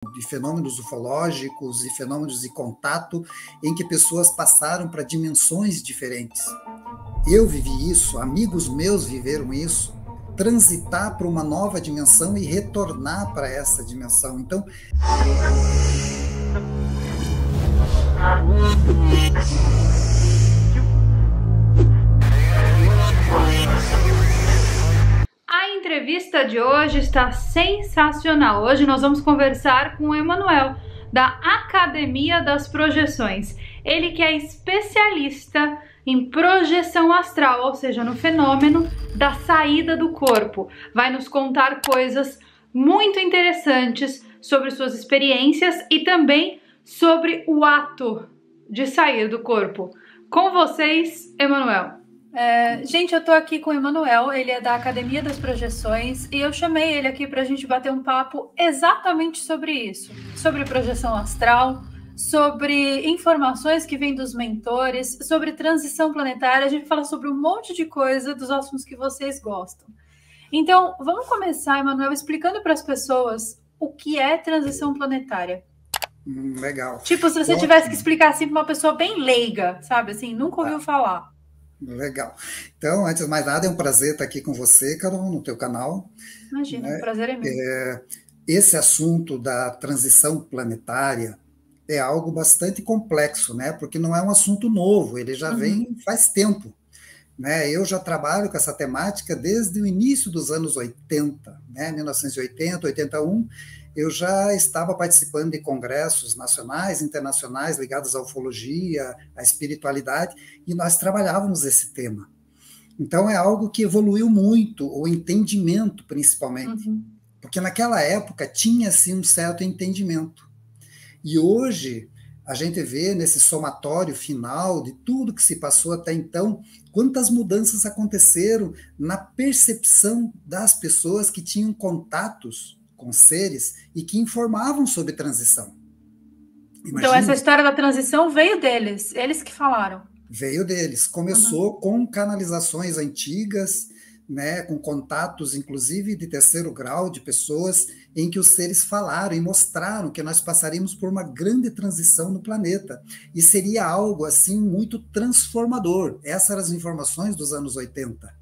de fenômenos ufológicos e fenômenos de contato em que pessoas passaram para dimensões diferentes. Eu vivi isso, amigos meus viveram isso, transitar para uma nova dimensão e retornar para essa dimensão. Então, a entrevista de hoje está sensacional. Hoje nós vamos conversar com o Emanuel, da Academia das Projeções. Ele que é especialista em projeção astral, ou seja, no fenômeno da saída do corpo. Vai nos contar coisas muito interessantes sobre suas experiências e também sobre o ato de sair do corpo. Com vocês, Emanuel. Gente, eu tô aqui com o Emanuel, ele é da Academia das Projeções e eu chamei ele aqui pra gente bater um papo exatamente sobre isso, sobre projeção astral, sobre informações que vêm dos mentores, sobre transição planetária. A gente fala sobre um monte de coisa dos assuntos que vocês gostam. Então, vamos começar, Emanuel, explicando para as pessoas o que é transição planetária. Legal. Tipo, se você tivesse que explicar assim para uma pessoa bem leiga, sabe, assim, nunca ouviu falar. Legal. Então, antes de mais nada, é um prazer estar aqui com você, Carol, no teu canal. Imagina, né? O prazer é meu. Esse assunto da transição planetária é algo bastante complexo, né? Porque não é um assunto novo, ele já vem faz tempo. Né? Eu já trabalho com essa temática desde o início dos anos 80, né? 1980, 81, eu já estava participando de congressos nacionais, internacionais, ligados à ufologia, à espiritualidade, e nós trabalhávamos esse tema. Então, é algo que evoluiu muito, o entendimento, principalmente. Porque naquela época tinha-se um certo entendimento. E hoje, a gente vê nesse somatório final de tudo que se passou até então, quantas mudanças aconteceram na percepção das pessoas que tinham contatos com seres e que informavam sobre transição. Imagina, então, essa história da transição veio deles, eles que falaram. Veio deles. Começou com canalizações antigas, né, com contatos, inclusive, de terceiro grau, de pessoas em que os seres falaram e mostraram que nós passaríamos por uma grande transição no planeta. E seria algo, assim, muito transformador. Essas eram as informações dos anos 80.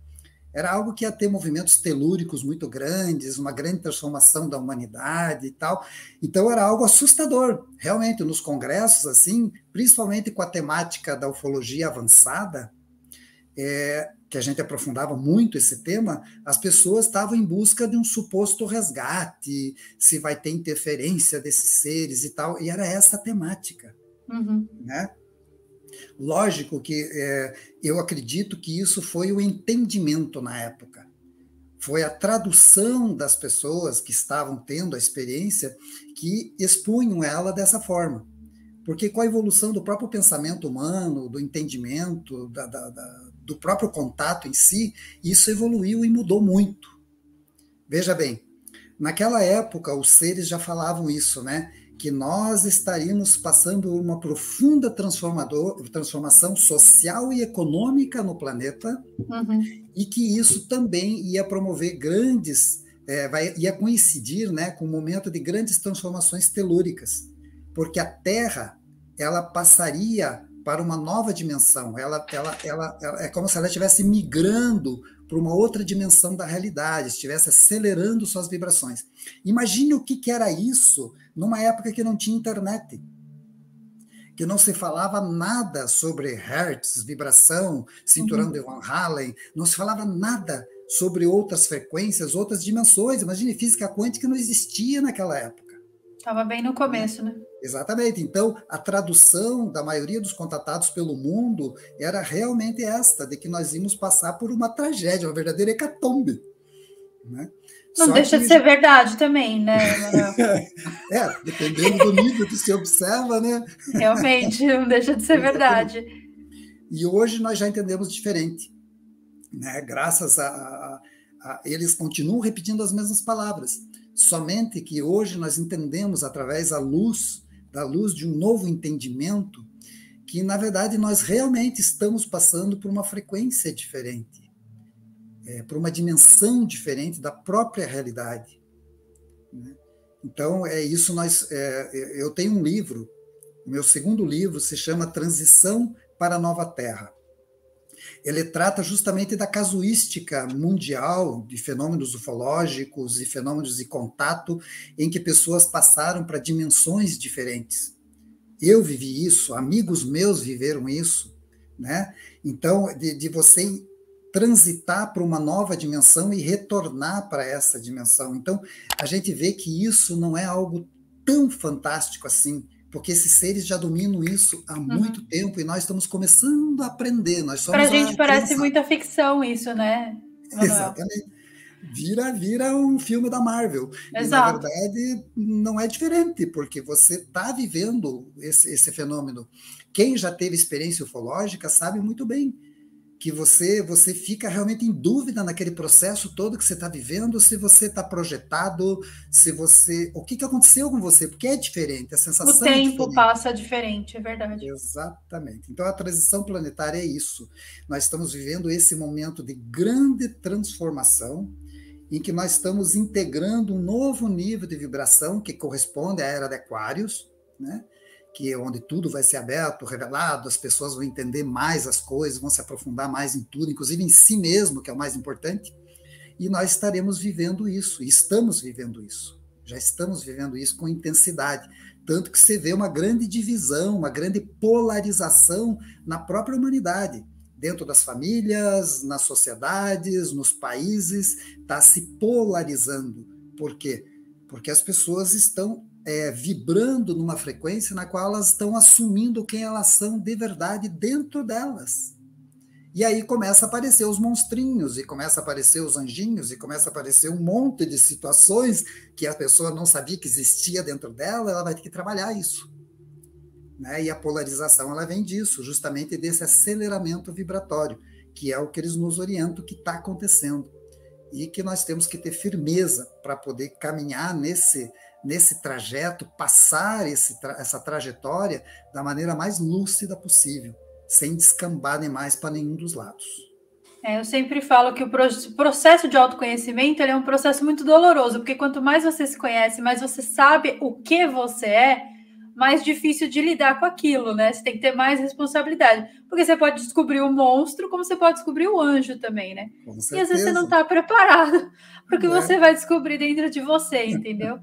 Era algo que ia ter movimentos telúricos muito grandes, uma grande transformação da humanidade e tal. Então, era algo assustador. Realmente, nos congressos, assim, principalmente com a temática da ufologia avançada, que a gente aprofundava muito esse tema, as pessoas estavam em busca de um suposto resgate, se vai ter interferência desses seres e tal, e era essa a temática. Né? Lógico que eu acredito que isso foi o entendimento na época. Foi a tradução das pessoas que estavam tendo a experiência que expunham ela dessa forma. Porque com a evolução do próprio pensamento humano, do entendimento, do próprio contato em si, isso evoluiu e mudou muito. Veja bem, naquela época os seres já falavam isso, né? Que nós estaríamos passando por uma profunda transformação social e econômica no planeta, e que isso também ia promover ia coincidir, né, com um momento de grandes transformações telúricas, porque a Terra ela passaria para uma nova dimensão, ela é como se ela estivesse migrando para uma outra dimensão da realidade, estivesse acelerando suas vibrações. Imagine o que era isso numa época que não tinha internet, que não se falava nada sobre hertz, vibração, cinturão de Van Allen, não se falava nada sobre outras frequências, outras dimensões. Imagine, física quântica não existia naquela época. Estava bem no começo, né? Exatamente. Então, a tradução da maioria dos contatados pelo mundo era realmente esta, de que nós íamos passar por uma tragédia, uma verdadeira hecatombe. Né? Não deixa de ser verdade também, né, Emanuel? Dependendo do nível que se observa, né? Realmente, não deixa de ser verdade. E hoje nós já entendemos diferente. Né? Graças eles continuam repetindo as mesmas palavras. Somente que hoje nós entendemos, através da luz de um novo entendimento, que, na verdade, nós realmente estamos passando por uma frequência diferente, por uma dimensão diferente da própria realidade. Né? Então, é isso. Eu tenho um livro, o meu segundo livro se chama Transição para a Nova Terra. Ele trata justamente da casuística mundial de fenômenos ufológicos e fenômenos de contato em que pessoas passaram para dimensões diferentes. Eu vivi isso, amigos meus viveram isso, né? Então, de você transitar para uma nova dimensão e retornar para essa dimensão. Então, a gente vê que isso não é algo tão fantástico assim, porque esses seres já dominam isso há muito tempo e nós estamos começando a aprender. Nós Para a somos gente a parece criançada. muita ficção isso, né, Emanuel? Exatamente. Vira um filme da Marvel. E, na Exato. verdade, não é diferente, porque você está vivendo esse fenômeno. Quem já teve experiência ufológica sabe muito bem que você fica realmente em dúvida naquele processo todo que você está vivendo, se você está projetado, o que aconteceu com você, porque é diferente, a O sensação é tempo diferente. passa diferente, é verdade. Exatamente. Então, a transição planetária é isso. Nós estamos vivendo esse momento de grande transformação, em que nós estamos integrando um novo nível de vibração que corresponde à era de Aquários, né? Que é onde tudo vai ser aberto, revelado, as pessoas vão entender mais as coisas, vão se aprofundar mais em tudo, inclusive em si mesmo, que é o mais importante, e nós estaremos vivendo isso, e estamos vivendo isso, já estamos vivendo isso com intensidade, tanto que você vê uma grande divisão, uma grande polarização na própria humanidade, dentro das famílias, nas sociedades, nos países, está se polarizando. Por quê? Porque as pessoas estão vibrando numa frequência na qual elas estão assumindo quem elas são de verdade dentro delas. E aí começa a aparecer os monstrinhos, e começa a aparecer os anjinhos, e começa a aparecer um monte de situações que a pessoa não sabia que existia dentro dela, ela vai ter que trabalhar isso. Né? E a polarização ela vem disso, justamente desse aceleramento vibratório, que é o que eles nos orientam que está acontecendo. E que nós temos que ter firmeza para poder caminhar nesse trajeto, passar essa trajetória da maneira mais lúcida possível, sem descambar demais para nenhum dos lados. Eu sempre falo que o processo de autoconhecimento ele é um processo muito doloroso, porque quanto mais você se conhece, mais você sabe o que você é, mais difícil de lidar com aquilo, né? Você tem que ter mais responsabilidade. Porque você pode descobrir o monstro, como você pode descobrir o anjo também, né? Com E às vezes você não certeza. está preparado para o que você vai descobrir dentro de você, entendeu?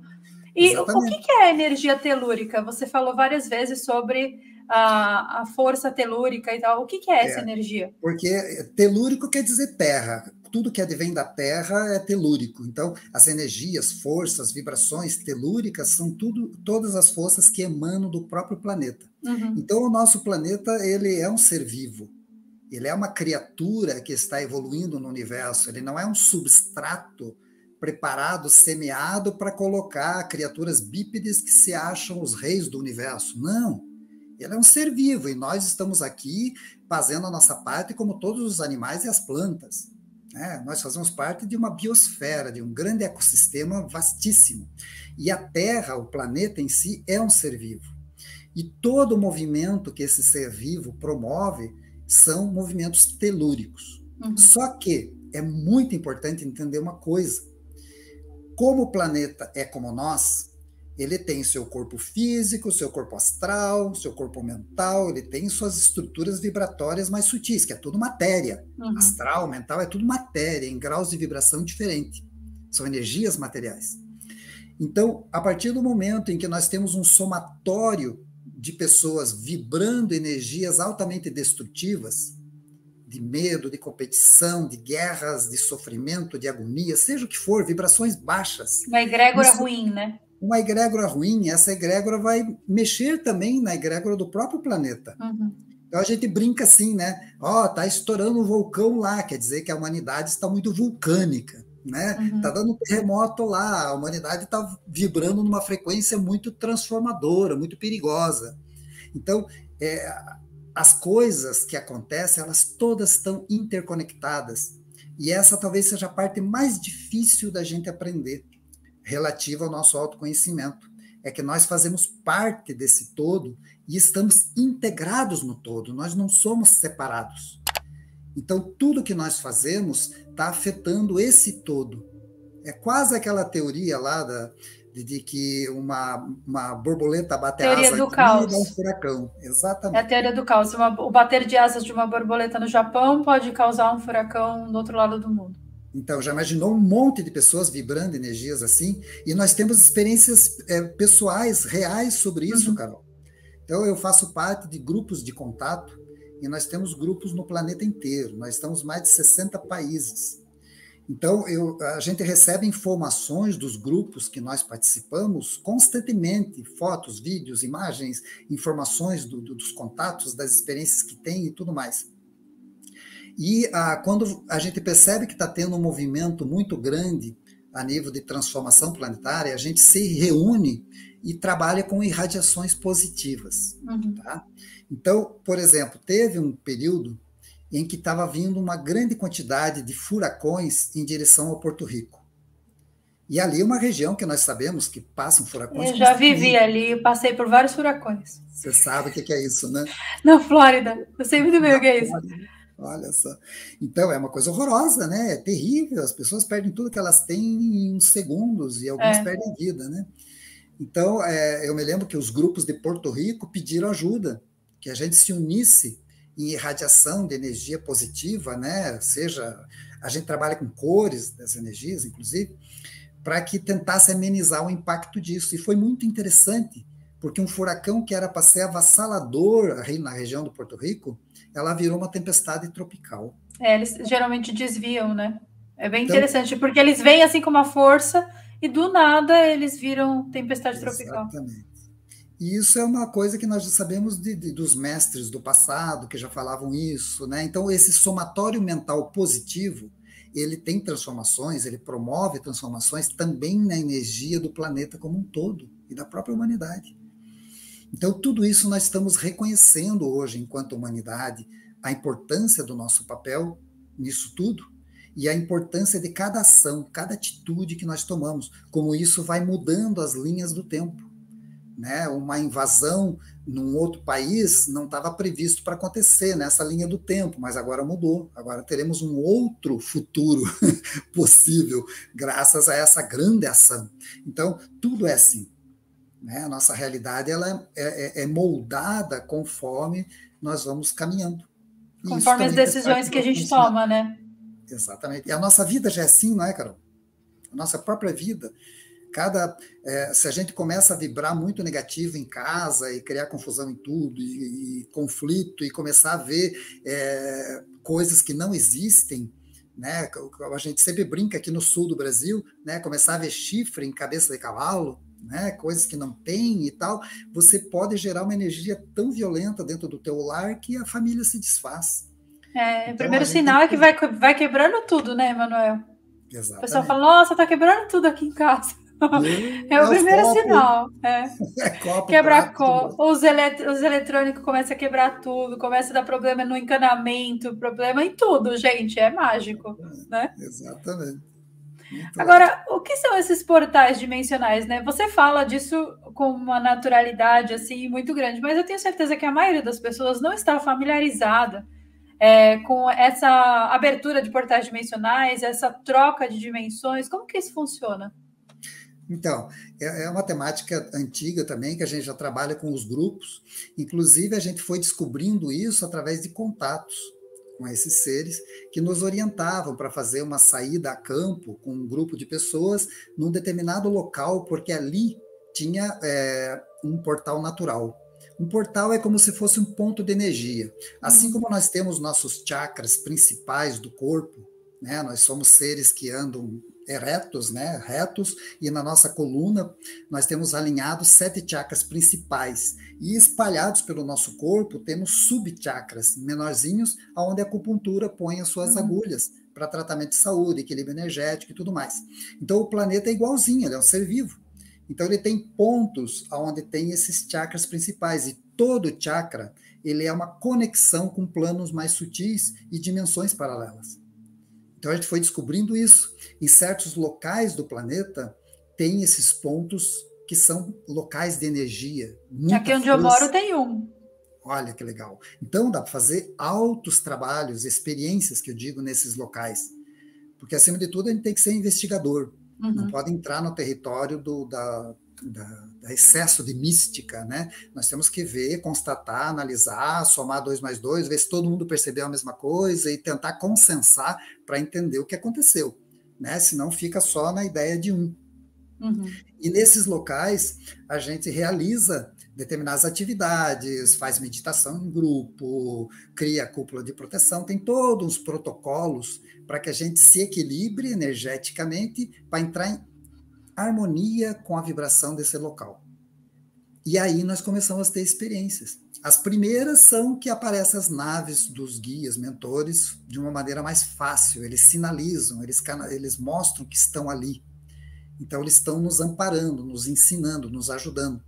E o que é a energia telúrica? Você falou várias vezes sobre a força telúrica e tal. O que é essa energia? Porque telúrico quer dizer terra. Tudo que advém da terra é telúrico. Então, as energias, forças, vibrações telúricas são todas as forças que emanam do próprio planeta. Então, o nosso planeta ele é um ser vivo. Ele é uma criatura que está evoluindo no universo. Ele não é um substrato preparado, semeado para colocar criaturas bípedes que se acham os reis do universo. Não. Ele é um ser vivo e nós estamos aqui fazendo a nossa parte como todos os animais e as plantas. Né? Nós fazemos parte de uma biosfera, de um grande ecossistema vastíssimo. E a Terra, o planeta em si, é um ser vivo. E todo o movimento que esse ser vivo promove são movimentos telúricos. Só que é muito importante entender uma coisa. Como o planeta é como nós, ele tem seu corpo físico, seu corpo astral, seu corpo mental, ele tem suas estruturas vibratórias mais sutis, que é tudo matéria. Astral, mental, é tudo matéria, em graus de vibração diferentes. São energias materiais. Então, a partir do momento em que nós temos um somatório de pessoas vibrando energias altamente destrutivas, de medo, de competição, de guerras, de sofrimento, de agonia, seja o que for, vibrações baixas. Uma egrégora ruim, né? Uma egrégora ruim, essa egrégora vai mexer também na egrégora do próprio planeta. Então a gente brinca assim, né? Tá estourando um vulcão lá, quer dizer que a humanidade está muito vulcânica, né? Tá dando um terremoto lá, a humanidade está vibrando numa frequência muito transformadora, muito perigosa. Então, as coisas que acontecem, elas todas estão interconectadas. E essa talvez seja a parte mais difícil da gente aprender, relativa ao nosso autoconhecimento. É que nós fazemos parte desse todo e estamos integrados no todo, nós não somos separados. Então, tudo que nós fazemos está afetando esse todo. É quase aquela teoria lá de que uma borboleta bate a Teoria asa do aqui e dá um caos. furacão. É a Exatamente. teoria do caos. O bater de asas de uma borboleta no Japão pode causar um furacão do outro lado do mundo. Então, já imaginou um monte de pessoas vibrando energias assim? E nós temos experiências pessoais, reais sobre isso, Uhum. Carol. Então, eu faço parte de grupos de contato e nós temos grupos no planeta inteiro. Nós estamos em mais de 60 países. Então, a gente recebe informações dos grupos que nós participamos constantemente, fotos, vídeos, imagens, informações dos contatos, das experiências que tem e tudo mais. E quando a gente percebe que está tendo um movimento muito grande a nível de transformação planetária, a gente se reúne e trabalha com irradiações positivas. Uhum. Tá? Então, por exemplo, teve um período em que estava vindo uma grande quantidade de furacões em direção ao Porto Rico. E ali é uma região que nós sabemos que passam furacões Eu já vivi constantemente. ali, passei por vários furacões. Você sabe o que é isso, né? Na Flórida. Eu sei muito bem o Na que é isso. Flórida. Olha só. Então, é uma coisa horrorosa, né? É terrível. As pessoas perdem tudo que elas têm em uns segundos e algumas perdem vida, né? Então, eu me lembro que os grupos de Porto Rico pediram ajuda, que a gente se unisse em irradiação de energia positiva, né? Ou seja, a gente trabalha com cores das energias, inclusive, para que tentasse amenizar o impacto disso. E foi muito interessante, porque um furacão que era para ser avassalador na região do Porto Rico, ela virou uma tempestade tropical. Eles geralmente desviam, né? É bem interessante, porque eles vêm assim com uma força e do nada eles viram tempestade tropical. Exatamente. E isso é uma coisa que nós já sabemos dos mestres do passado, que já falavam isso, né? Então, esse somatório mental positivo, ele tem transformações, ele promove transformações também na energia do planeta como um todo e da própria humanidade. Então, tudo isso nós estamos reconhecendo hoje, enquanto humanidade, a importância do nosso papel nisso tudo e a importância de cada ação, cada atitude que nós tomamos, como isso vai mudando as linhas do tempo. Né? Uma invasão num outro país não estava previsto para acontecer nessa linha do tempo, mas agora mudou. Agora teremos um outro futuro possível, graças a essa grande ação. Então, tudo é assim. Né? A nossa realidade ela é moldada conforme nós vamos caminhando. E conforme as decisões que a gente toma, né? Exatamente. E a nossa vida já é assim, não é, Carol? A nossa própria vida. Se a gente começa a vibrar muito negativo em casa e criar confusão em tudo, e conflito, e começar a ver coisas que não existem, né? A gente sempre brinca aqui no sul do Brasil, né? Começar a ver chifre em cabeça de cavalo, né? Coisas que não tem e tal, você pode gerar uma energia tão violenta dentro do teu lar que a família se desfaz. Então, o primeiro sinal é que vai quebrando tudo, né, Emanuel? Exatamente. O pessoal fala, nossa, tá quebrando tudo aqui em casa. É o primeiro sinal. Quebra os eletrônicos começam a quebrar tudo, começa a dar problema no encanamento, problema em tudo, gente. É mágico, né? Exatamente. Agora, o que são esses portais dimensionais, né? Você fala disso com uma naturalidade assim muito grande, mas eu tenho certeza que a maioria das pessoas não está familiarizada com essa abertura de portais dimensionais, essa troca de dimensões. Como que isso funciona? Então, é uma temática antiga também, que a gente já trabalha com os grupos. Inclusive, a gente foi descobrindo isso através de contatos com esses seres que nos orientavam para fazer uma saída a campo com um grupo de pessoas num determinado local, porque ali tinha um portal natural. Um portal é como se fosse um ponto de energia. Assim como nós temos nossos chakras principais do corpo, né? Nós somos seres que andam eretos, né? Retos, e na nossa coluna nós temos alinhados 7 chakras principais. E espalhados pelo nosso corpo temos subchakras menorzinhos, onde a acupuntura põe as suas agulhas para tratamento de saúde, equilíbrio energético e tudo mais. Então o planeta é igualzinho, ele é um ser vivo. Então ele tem pontos onde tem esses chakras principais, e todo chakra ele é uma conexão com planos mais sutis e dimensões paralelas. Então a gente foi descobrindo isso. Em certos locais do planeta tem esses pontos que são locais de energia. Aqui onde eu moro tem um. Olha que legal. Então dá para fazer altos trabalhos, experiências que eu digo nesses locais. Porque acima de tudo a gente tem que ser investigador. não pode entrar no território da excesso de mística, né? Nós temos que ver, constatar, analisar, somar 2 mais 2, ver se todo mundo percebeu a mesma coisa e tentar consensar para entender o que aconteceu, né? Senão fica só na ideia de um. E nesses locais a gente realiza determinadas atividades, faz meditação em grupo, cria a cúpula de proteção, tem todos os protocolos para que a gente se equilibre energeticamente para entrar em harmonia com a vibração desse local. E aí nós começamos a ter experiências. As primeiras são que aparecem as naves dos guias, mentores, de uma maneira mais fácil. Eles sinalizam, eles mostram que estão ali. Então eles estão nos amparando, nos ensinando, nos ajudando.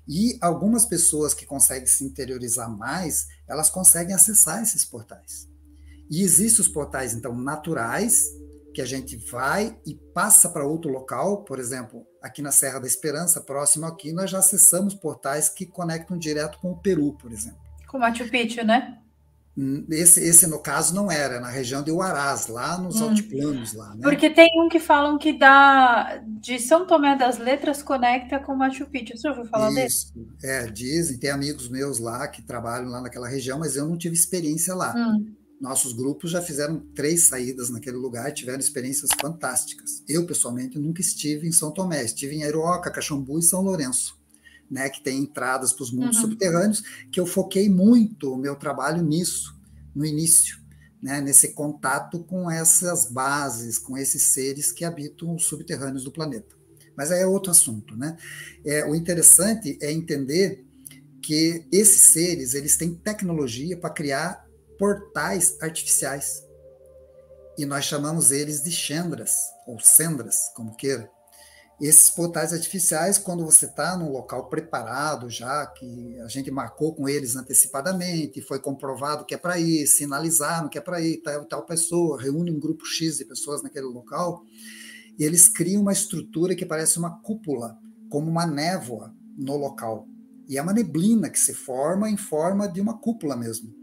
E algumas pessoas que conseguem se interiorizar mais, elas conseguem acessar esses portais. E existem os portais, então, naturais, que a gente vai e passa para outro local, por exemplo, aqui na Serra da Esperança, próximo aqui, nós já acessamos portais que conectam direto com o Peru, por exemplo. Com Machu Picchu, né? Esse, no caso, não era, na região de Huaraz, lá nos altiplanos. Lá, né? Porque tem um que falam que de São Tomé das Letras conecta com Machu Picchu. Você já ouviu falar desse? Dizem, tem amigos meus lá que trabalham lá naquela região, mas eu não tive experiência lá. Nossos grupos já fizeram 3 saídas naquele lugar, tiveram experiências fantásticas. Eu, pessoalmente, nunca estive em São Tomé, estive em Airoca, Caxambu e São Lourenço, né, que tem entradas para os mundos subterrâneos, que eu foquei muito o meu trabalho nisso, no início, né, nesse contato com essas bases, com esses seres que habitam os subterrâneos do planeta. Mas aí é outro assunto, né? O interessante é entender que esses seres, eles têm tecnologia para criar portais artificiais. E nós chamamos eles de Chandras, ou Sendras, como queira. Esses portais artificiais, quando você está num local preparado já, que a gente marcou com eles antecipadamente, foi comprovado que é para ir, sinalizaram que é para ir, tal pessoa, reúne um grupo X de pessoas naquele local, e eles criam uma estrutura que parece uma cúpula, como uma névoa no local. E é uma neblina que se forma em forma de uma cúpula mesmo.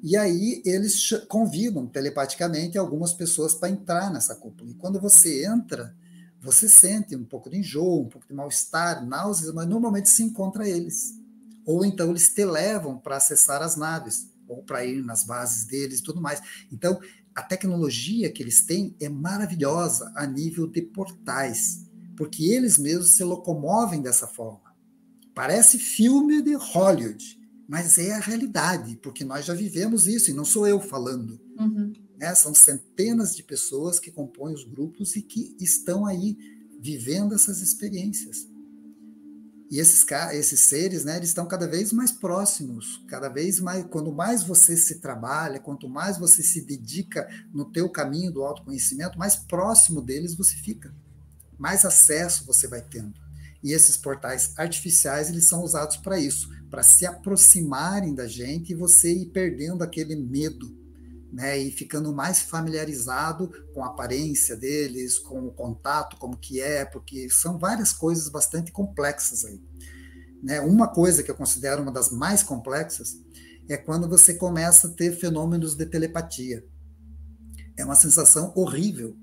E aí eles convidam telepaticamente algumas pessoas para entrar nessa cúpula. E quando você entra, você sente um pouco de enjoo, um pouco de mal-estar, náuseas, mas normalmente se encontra eles. Ou então eles te levam para acessar as naves, ou para ir nas bases deles e tudo mais. Então, a tecnologia que eles têm é maravilhosa a nível de portais, porque eles mesmos se locomovem dessa forma. Parece filme de Hollywood, mas é a realidade, porque nós já vivemos isso, e não sou eu falando. São centenas de pessoas que compõem os grupos e que estão aí vivendo essas experiências. E esses seres, né, eles estão cada vez mais próximos, cada vez mais, quanto mais você se trabalha, quanto mais você se dedica no teu caminho do autoconhecimento, mais próximo deles você fica, mais acesso você vai tendo. E esses portais artificiais, eles são usados para isso, para se aproximarem da gente e você ir perdendo aquele medo, né, e ficando mais familiarizado com a aparência deles, com o contato, como que é, porque são várias coisas bastante complexas aí. Né? Uma coisa que eu considero uma das mais complexas é quando você começa a ter fenômenos de telepatia. É uma sensação horrível,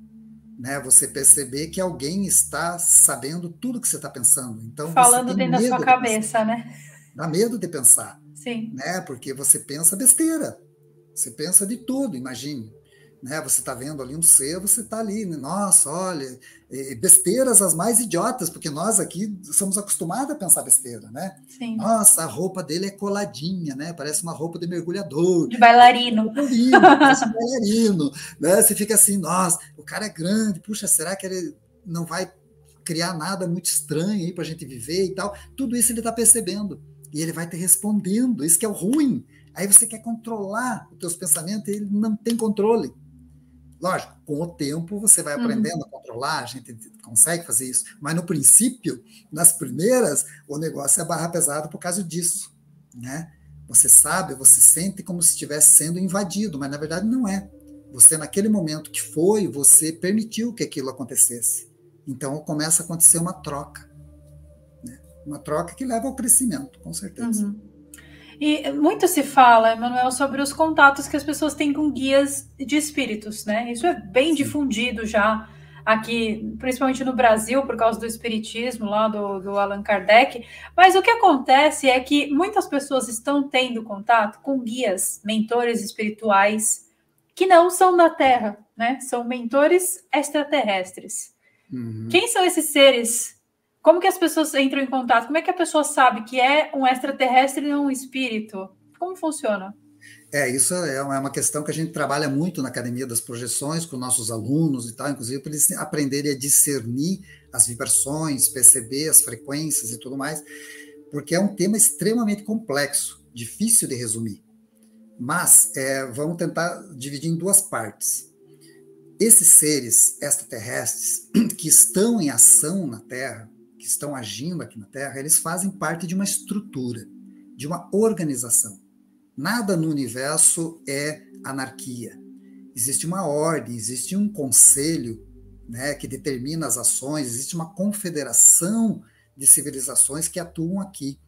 né? Você perceber que alguém está sabendo tudo que você está pensando. Então, falando dentro da sua cabeça, né? Dá medo de pensar. Sim. Né? Porque você pensa besteira. Você pensa de tudo, imagine. Né? Você está vendo ali um ser, você está ali, né? Nossa, olha, besteiras as mais idiotas, porque nós aqui somos acostumados a pensar besteira, né? Sim. Nossa, a roupa dele é coladinha, né? Parece uma roupa de mergulhador. De bailarino. Parece um bailarino. Né? Você fica assim, nossa, o cara é grande, puxa, será que ele não vai criar nada muito estranho aí para a gente viver e tal? Tudo isso ele está percebendo. E ele vai te respondendo, isso que é o ruim. Aí você quer controlar os teus pensamentos e ele não tem controle. Lógico, com o tempo você vai aprendendo a controlar, a gente consegue fazer isso. Mas no princípio, nas primeiras, o negócio é barra pesada por causa disso. Né? Você sabe, você sente como se estivesse sendo invadido, mas na verdade não é. Você, naquele momento que foi, você permitiu que aquilo acontecesse. Então começa a acontecer uma troca. Né? Uma troca que leva ao crescimento, com certeza. E muito se fala, Emanuel, sobre os contatos que as pessoas têm com guias de espíritos, né? Isso é bem difundido já aqui, principalmente no Brasil, por causa do espiritismo lá do Allan Kardec, mas o que acontece é que muitas pessoas estão tendo contato com guias, mentores espirituais, que não são da Terra, né? São mentores extraterrestres. Uhum. Quem são esses seres? Como que as pessoas entram em contato? Como é que a pessoa sabe que é um extraterrestre e não um espírito? Como funciona? Isso é uma questão que a gente trabalha muito na Academia das Projeções, com nossos alunos e tal, inclusive para eles aprenderem a discernir as vibrações, perceber as frequências e tudo mais, porque é um tema extremamente complexo, difícil de resumir. Mas vamos tentar dividir em duas partes. Esses seres extraterrestres que estão em ação na Terra, que estão agindo aqui na Terra, eles fazem parte de uma estrutura, de uma organização. Nada no universo é anarquia. Existe uma ordem, existe um conselho, né, que determina as ações, existe uma confederação de civilizações que atuam aqui.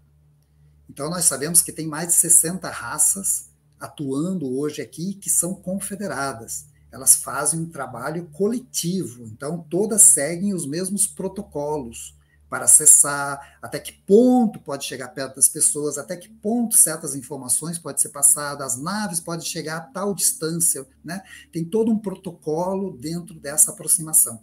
Então, nós sabemos que tem mais de 60 raças atuando hoje aqui que são confederadas. Elas fazem um trabalho coletivo, então todas seguem os mesmos protocolos para acessar, até que ponto pode chegar perto das pessoas, até que ponto certas informações podem ser passadas, as naves podem chegar a tal distância, né? Tem todo um protocolo dentro dessa aproximação.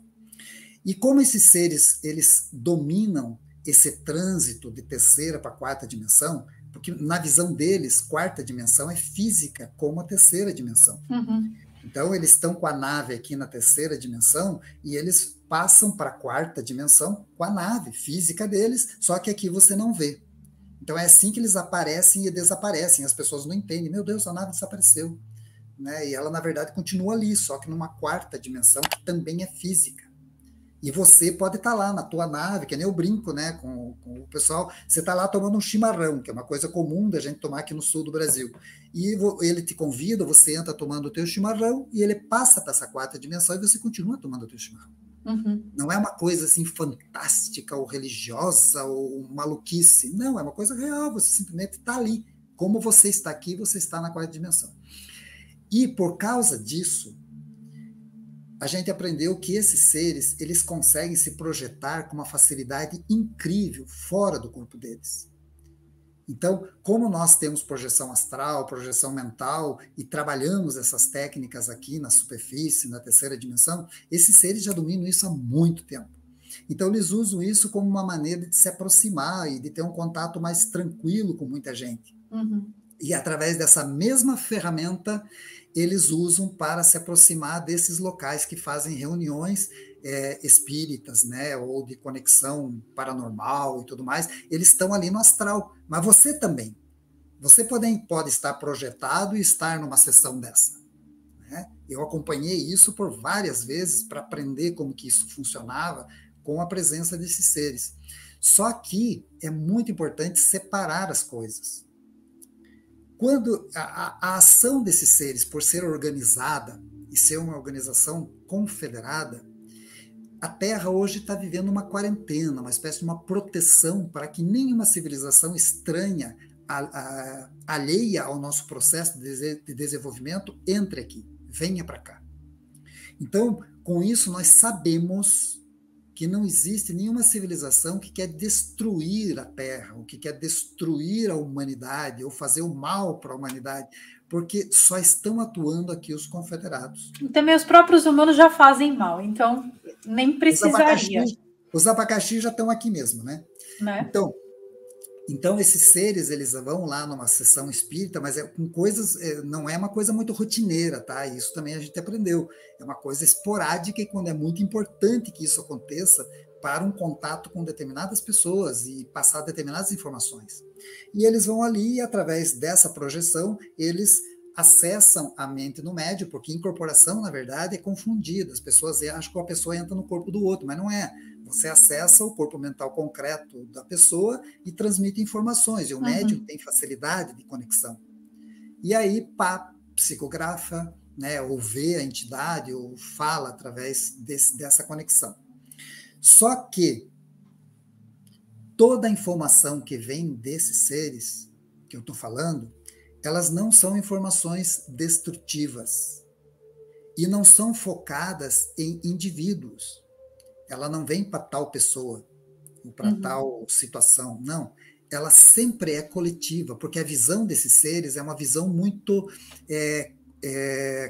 E como esses seres, eles dominam esse trânsito de terceira para quarta dimensão, porque na visão deles, quarta dimensão é física como a terceira dimensão. Uhum. Então, eles estão com a nave aqui na terceira dimensão e eles passam para a quarta dimensão com a nave física deles, só que aqui você não vê. Então, é assim que eles aparecem e desaparecem. As pessoas não entendem. Meu Deus, a nave desapareceu. Né? E ela, na verdade, continua ali, só que numa quarta dimensão que também é física. E você pode estar lá na tua nave, que nem eu brinco, né, com o pessoal, você está lá tomando um chimarrão, que é uma coisa comum da gente tomar aqui no sul do Brasil. E ele te convida, você entra tomando o teu chimarrão e ele passa para essa quarta dimensão e você continua tomando o teu chimarrão. Uhum. Não é uma coisa assim fantástica ou religiosa ou maluquice. Não, é uma coisa real, você simplesmente está ali. Como você está aqui, você está na quarta dimensão. E por causa disso, a gente aprendeu que esses seres, eles conseguem se projetar com uma facilidade incrível fora do corpo deles. Então, como nós temos projeção astral, projeção mental, e trabalhamos essas técnicas aqui na superfície, na terceira dimensão, esses seres já dominam isso há muito tempo. Então, eles usam isso como uma maneira de se aproximar e de ter um contato mais tranquilo com muita gente. Uhum. E através dessa mesma ferramenta, eles usam para se aproximar desses locais que fazem reuniões espíritas, né, ou de conexão paranormal e tudo mais. Eles estão ali no astral, mas você também. Você pode estar projetado e estar numa sessão dessa. Né? Eu acompanhei isso por várias vezes para aprender como que isso funcionava com a presença desses seres. Só que é muito importante separar as coisas. Quando a ação desses seres, por ser organizada e ser uma organização confederada, a Terra hoje está vivendo uma quarentena, uma espécie de uma proteção para que nenhuma civilização estranha, alheia ao nosso processo de desenvolvimento, entre aqui, venha para cá. Então, com isso, nós sabemos que não existe nenhuma civilização que quer destruir a Terra, ou que quer destruir a humanidade, ou fazer o mal para a humanidade, porque só estão atuando aqui os confederados. E também os próprios humanos já fazem mal, então nem precisaria. Os abacaxi já estão aqui mesmo, né? Então, esses seres, eles vão lá numa sessão espírita, mas com coisas, não é uma coisa muito rotineira, tá? Isso também a gente aprendeu. É uma coisa esporádica e quando é muito importante que isso aconteça para um contato com determinadas pessoas e passar determinadas informações. E eles vão ali e, através dessa projeção, eles acessam a mente do médium, porque incorporação, na verdade, é confundida. As pessoas acham que a pessoa entra no corpo do outro, mas não é. Você acessa o corpo mental concreto da pessoa e transmite informações, e o médium tem facilidade de conexão. E aí, psicografa, né, ou vê a entidade, ou fala através dessa conexão. Só que toda a informação que vem desses seres que eu estou falando, elas não são informações destrutivas. e não são focadas em indivíduos. Ela não vem para tal pessoa, ou para tal situação, não. Ela sempre é coletiva, porque a visão desses seres é uma visão muito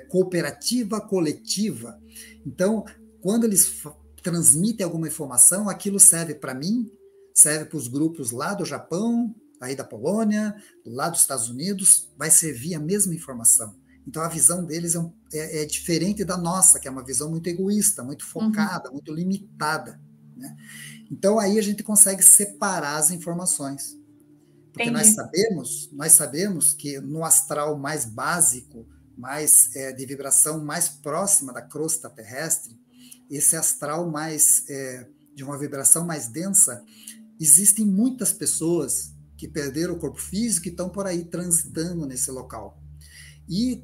cooperativa, coletiva. Então, quando eles transmitem alguma informação, aquilo serve para mim, serve para os grupos lá do Japão, aí da Polônia, lá dos Estados Unidos, vai servir a mesma informação. Então, a visão deles é diferente da nossa, que é uma visão muito egoísta, muito focada, muito limitada, né? Então, aí a gente consegue separar as informações. Porque nós sabemos que no astral mais básico, mais de vibração mais próxima da crosta terrestre, esse astral mais de uma vibração mais densa, existem muitas pessoas que perderam o corpo físico e estão por aí transitando nesse local. E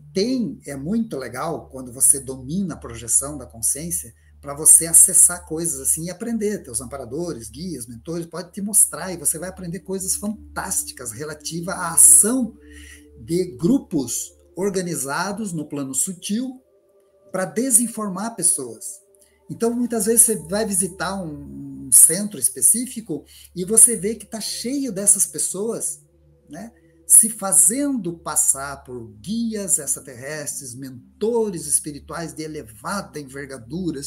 é muito legal quando você domina a projeção da consciência para você acessar coisas assim e aprender. Teus amparadores, guias, mentores, pode te mostrar e você vai aprender coisas fantásticas relativas à ação de grupos organizados no plano sutil para desinformar pessoas. Então, muitas vezes você vai visitar um centro específico e você vê que está cheio dessas pessoas, né, se fazendo passar por guias extraterrestres, mentores espirituais de elevada envergadura,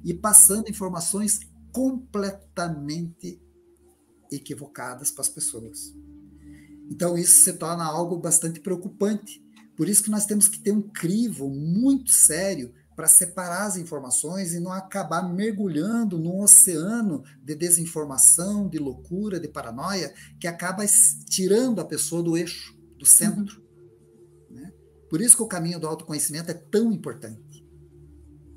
e passando informações completamente equivocadas para as pessoas. Então, isso se torna algo bastante preocupante. Por isso que nós temos que ter um crivo muito sério para separar as informações e não acabar mergulhando num oceano de desinformação, de loucura, de paranoia, que acaba tirando a pessoa do eixo, do centro. Né? Por isso que o caminho do autoconhecimento é tão importante.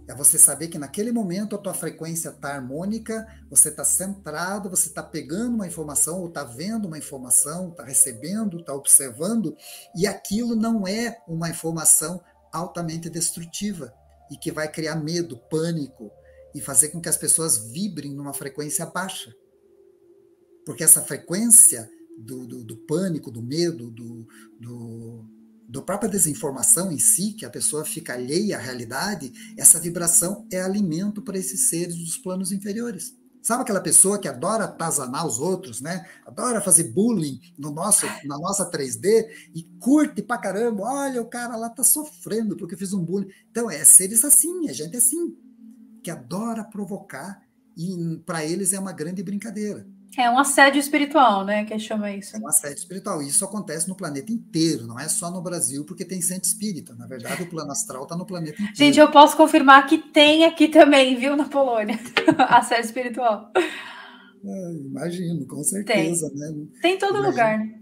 É você saber que naquele momento a tua frequência está harmônica, você está centrado, você está pegando uma informação, ou está vendo uma informação, está recebendo, está observando, e aquilo não é uma informação altamente destrutiva, e que vai criar medo, pânico, e fazer com que as pessoas vibrem numa frequência baixa. Porque essa frequência do pânico, do medo, da própria desinformação em si, que a pessoa fica alheia à realidade, essa vibração é alimento para esses seres dos planos inferiores. Sabe aquela pessoa que adora atazanar os outros, né? Adora fazer bullying na nossa 3D e curte pra caramba. Olha, o cara lá tá sofrendo porque eu fiz um bullying. Então, é seres assim, é gente assim, que adora provocar e para eles é uma grande brincadeira. É um assédio espiritual, né, que chama isso. É um assédio espiritual. E isso acontece no planeta inteiro, não é só no Brasil, porque tem centro espírita. Na verdade, o plano astral está no planeta inteiro. Gente, eu posso confirmar que tem aqui também, viu, na Polônia, assédio espiritual. Imagino, com certeza. Tem, né? Tem em todo lugar, né?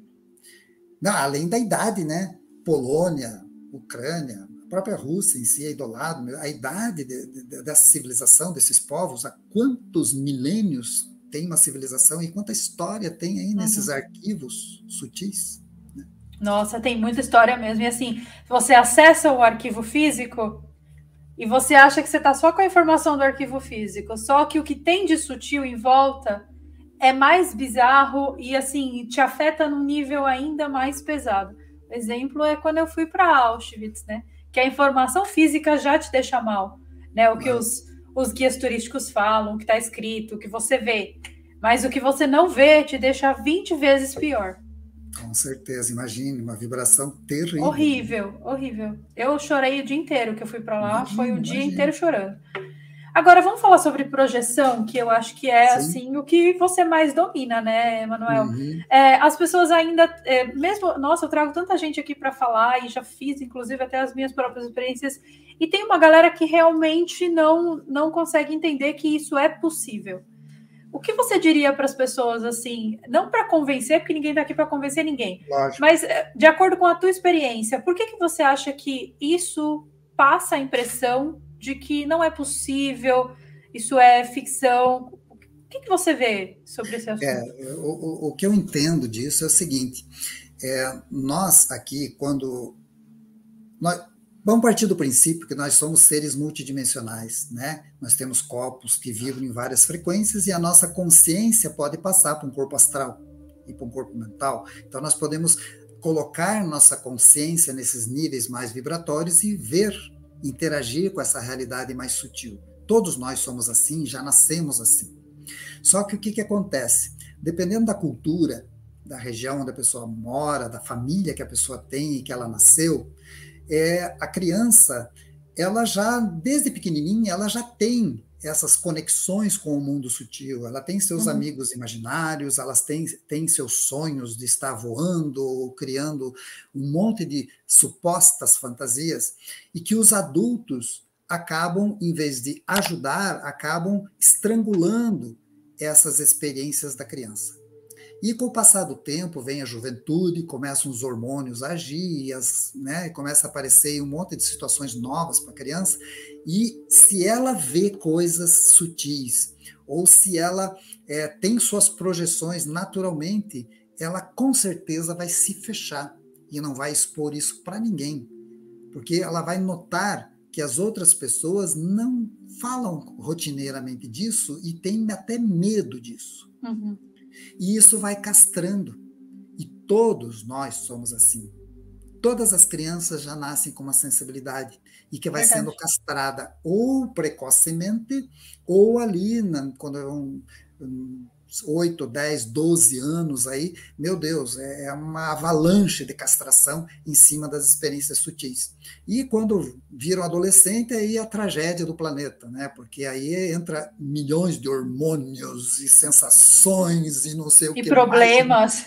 Não, além da idade, né? Polônia, Ucrânia, a própria Rússia em si é idolado. A idade dessa civilização, desses povos, há quantos milênios tem uma civilização e quanta história tem aí nesses arquivos sutis. Né? Nossa, tem muita história mesmo. E assim, você acessa o arquivo físico e você acha que você está só com a informação do arquivo físico, só que o que tem de sutil em volta é mais bizarro e assim, te afeta num nível ainda mais pesado. O exemplo é quando eu fui para Auschwitz, né? Que a informação física já te deixa mal, né? O que os guias turísticos falam, o que está escrito, o que você vê. Mas o que você não vê te deixa 20 vezes pior. Com certeza, imagine, uma vibração terrível. Horrível, horrível. Eu chorei o dia inteiro que eu fui para lá, foi o dia inteiro chorando. Agora, vamos falar sobre projeção, que eu acho que é, assim, o que você mais domina, né, Emanuel? As pessoas ainda, mesmo... Nossa, eu trago tanta gente aqui para falar e já fiz, inclusive, até as minhas próprias experiências. E tem uma galera que realmente não consegue entender que isso é possível. O que você diria para as pessoas, assim, não para convencer, porque ninguém está aqui para convencer ninguém, lógico, mas de acordo com a tua experiência, por que você acha que isso passa a impressão de que não é possível, isso é ficção? O que você vê sobre esse assunto? O que eu entendo disso é o seguinte, nós aqui, quando... Vamos partir do princípio que nós somos seres multidimensionais, né? Nós temos corpos que vibram em várias frequências e a nossa consciência pode passar para um corpo astral e para um corpo mental. Então, nós podemos colocar nossa consciência nesses níveis mais vibratórios e ver interagir com essa realidade mais sutil. Todos nós somos assim, já nascemos assim. Só que o que acontece? Dependendo da cultura, da região onde a pessoa mora, da família que a pessoa tem e que ela nasceu, a criança, ela já, desde pequenininha, ela já tem essas conexões com o mundo sutil, ela tem seus amigos imaginários, elas têm seus sonhos de estar voando ou criando um monte de supostas fantasias, e que os adultos acabam, em vez de ajudar, acabam estrangulando essas experiências da criança. E com o passar do tempo, vem a juventude, começam os hormônios a agir, né, começa a aparecer um monte de situações novas para a criança, e se ela vê coisas sutis, ou se ela tem suas projeções naturalmente, ela com certeza vai se fechar e não vai expor isso para ninguém, porque ela vai notar que as outras pessoas não falam rotineiramente disso e têm até medo disso. E isso vai castrando. E todos nós somos assim. Todas as crianças já nascem com uma sensibilidade e que vai sendo castrada ou precocemente ou ali, quando é 8, 10, 12 anos aí, meu Deus, é uma avalanche de castração em cima das experiências sutis. E quando viram adolescente, aí a tragédia do planeta, né? Porque aí entra milhões de hormônios e sensações e não sei o que. E problemas.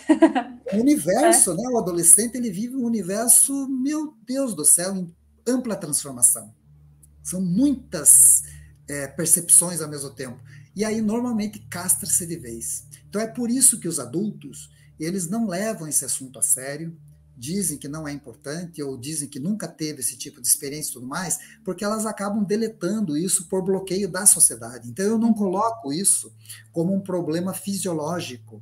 O universo, né? O adolescente, ele vive um universo, meu Deus do céu, em ampla transformação. São muitas percepções ao mesmo tempo. E aí, normalmente, castra-se de vez. Então, é por isso que os adultos, eles não levam esse assunto a sério, dizem que não é importante, ou dizem que nunca teve esse tipo de experiência e tudo mais, porque elas acabam deletando isso por bloqueio da sociedade. Então, eu não coloco isso como um problema fisiológico,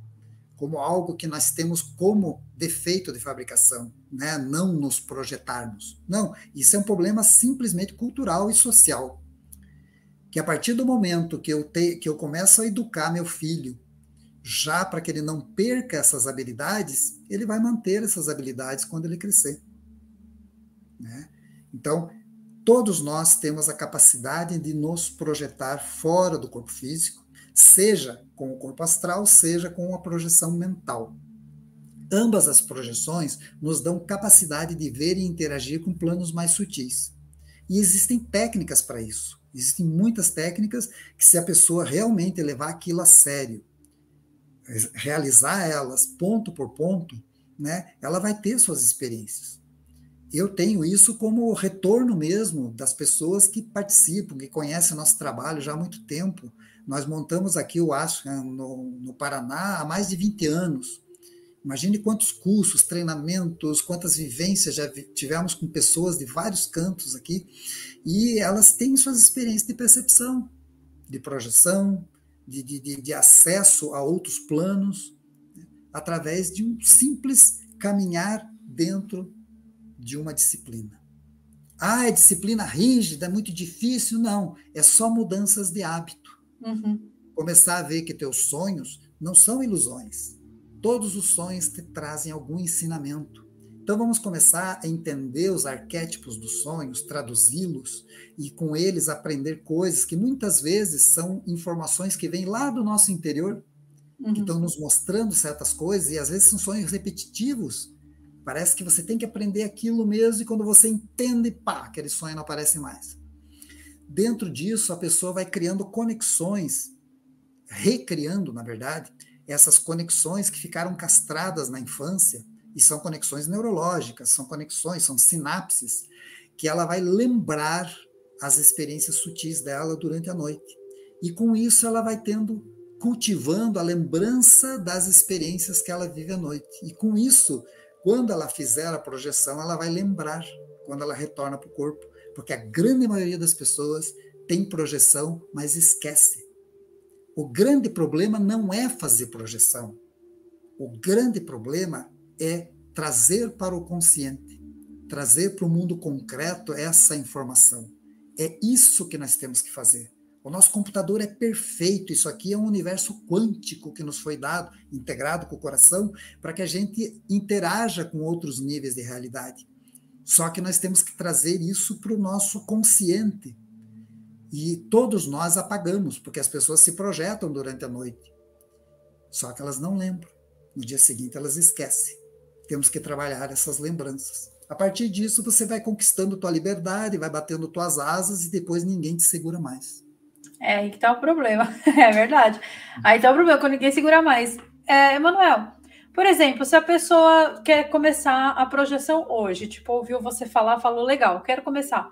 como algo que nós temos como defeito de fabricação, né? Não nos projetarmos. Não, isso é um problema simplesmente cultural e social. Que a partir do momento que eu começo a educar meu filho, já para que ele não perca essas habilidades, ele vai manter essas habilidades quando ele crescer. Né? Então, todos nós temos a capacidade de nos projetar fora do corpo físico, seja com o corpo astral, seja com a projeção mental. Ambas as projeções nos dão capacidade de ver e interagir com planos mais sutis. E existem técnicas para isso. Existem muitas técnicas que, se a pessoa realmente levar aquilo a sério, realizar elas ponto por ponto, né, ela vai ter suas experiências. Eu tenho isso como retorno mesmo das pessoas que participam, que conhecem o nosso trabalho já há muito tempo. Nós montamos aqui o Ashram no Paraná há mais de 20 anos. Imagine quantos cursos, treinamentos, quantas vivências já tivemos com pessoas de vários cantos aqui, e elas têm suas experiências de percepção, de projeção, de acesso a outros planos, né, através de um simples caminhar dentro de uma disciplina. Ah, é disciplina rígida, é muito difícil? Não, é só mudanças de hábito. Começar a ver que teus sonhos não são ilusões. Todos os sonhos te trazem algum ensinamento. Então vamos começar a entender os arquétipos dos sonhos, traduzi-los e com eles aprender coisas que muitas vezes são informações que vêm lá do nosso interior, que estão nos mostrando certas coisas, e às vezes são sonhos repetitivos. Parece que você tem que aprender aquilo mesmo, e quando você entende, pá, aquele sonho não aparece mais. Dentro disso, a pessoa vai criando conexões, recriando, na verdade, essas conexões que ficaram castradas na infância, e são conexões neurológicas, são conexões, são sinapses, que ela vai lembrar as experiências sutis dela durante a noite. E com isso ela vai cultivando a lembrança das experiências que ela vive à noite. E com isso, quando ela fizer a projeção, ela vai lembrar quando ela retorna para o corpo, porque a grande maioria das pessoas tem projeção, mas esquece. O grande problema não é fazer projeção. O grande problema é trazer para o consciente, trazer para o mundo concreto essa informação. É isso que nós temos que fazer. O nosso computador é perfeito, isso aqui é um universo quântico que nos foi dado, integrado com o coração, para que a gente interaja com outros níveis de realidade. Só que nós temos que trazer isso para o nosso consciente. E todos nós apagamos, porque as pessoas se projetam durante a noite. Só que elas não lembram. No dia seguinte elas esquecem. Temos que trabalhar essas lembranças. A partir disso você vai conquistando tua liberdade, vai batendo tuas asas e depois ninguém te segura mais. É aí que tá o problema. É verdade. Aí tá o problema, quando ninguém segura mais. Emanuel, por exemplo, se a pessoa quer começar a projeção hoje, tipo, ouviu você falar, falou, legal, quero começar.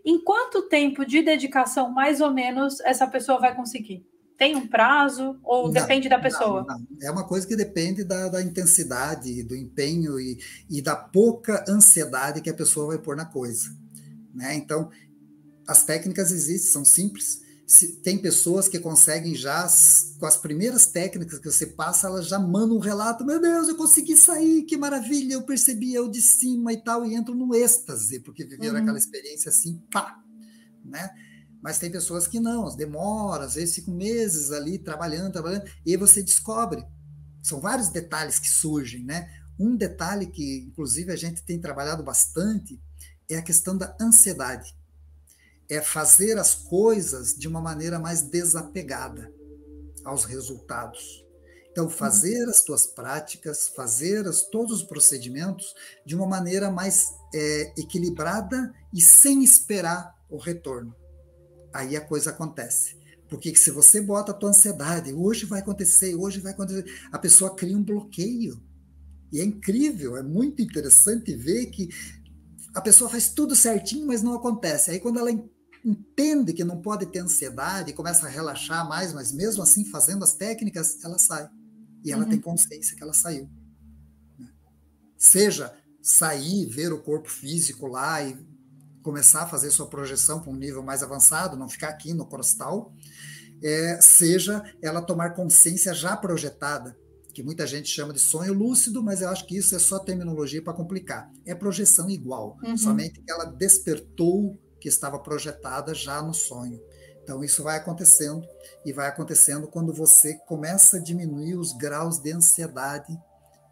Em quanto tempo de dedicação, mais ou menos, essa pessoa vai conseguir? Tem um prazo ou Não, depende da pessoa? não. É uma coisa que depende da intensidade, do empenho e da pouca ansiedade que a pessoa vai pôr na coisa. Né? Então, as técnicas existem, são simples. Tem pessoas que conseguem já, com as primeiras técnicas que você passa, elas já mandam um relato, meu Deus, eu consegui sair, que maravilha, eu percebi eu de cima e tal, e entram no êxtase, porque viveram aquela experiência assim, pá, né? Mas tem pessoas que não, demoram, às vezes ficam meses ali trabalhando, e aí você descobre. São vários detalhes que surgem, né? Um detalhe que, inclusive, a gente tem trabalhado bastante é a questão da ansiedade. É fazer as coisas de uma maneira mais desapegada aos resultados. Então, fazer as tuas práticas, fazer todos os procedimentos de uma maneira mais equilibrada e sem esperar o retorno. Aí a coisa acontece. Porque se você bota a tua ansiedade, hoje vai acontecer, a pessoa cria um bloqueio. E é incrível, é muito interessante ver que a pessoa faz tudo certinho, mas não acontece. Aí quando ela entende que não pode ter ansiedade, começa a relaxar mais, mas mesmo assim fazendo as técnicas, ela sai. E ela tem consciência que ela saiu. Seja sair, ver o corpo físico lá e começar a fazer sua projeção para um nível mais avançado, não ficar aqui no crostal, seja ela tomar consciência já projetada, que muita gente chama de sonho lúcido, mas eu acho que isso é só terminologia para complicar. É projeção igual, somente que ela despertou que estava projetada já no sonho. Então isso vai acontecendo, e vai acontecendo quando você começa a diminuir os graus de ansiedade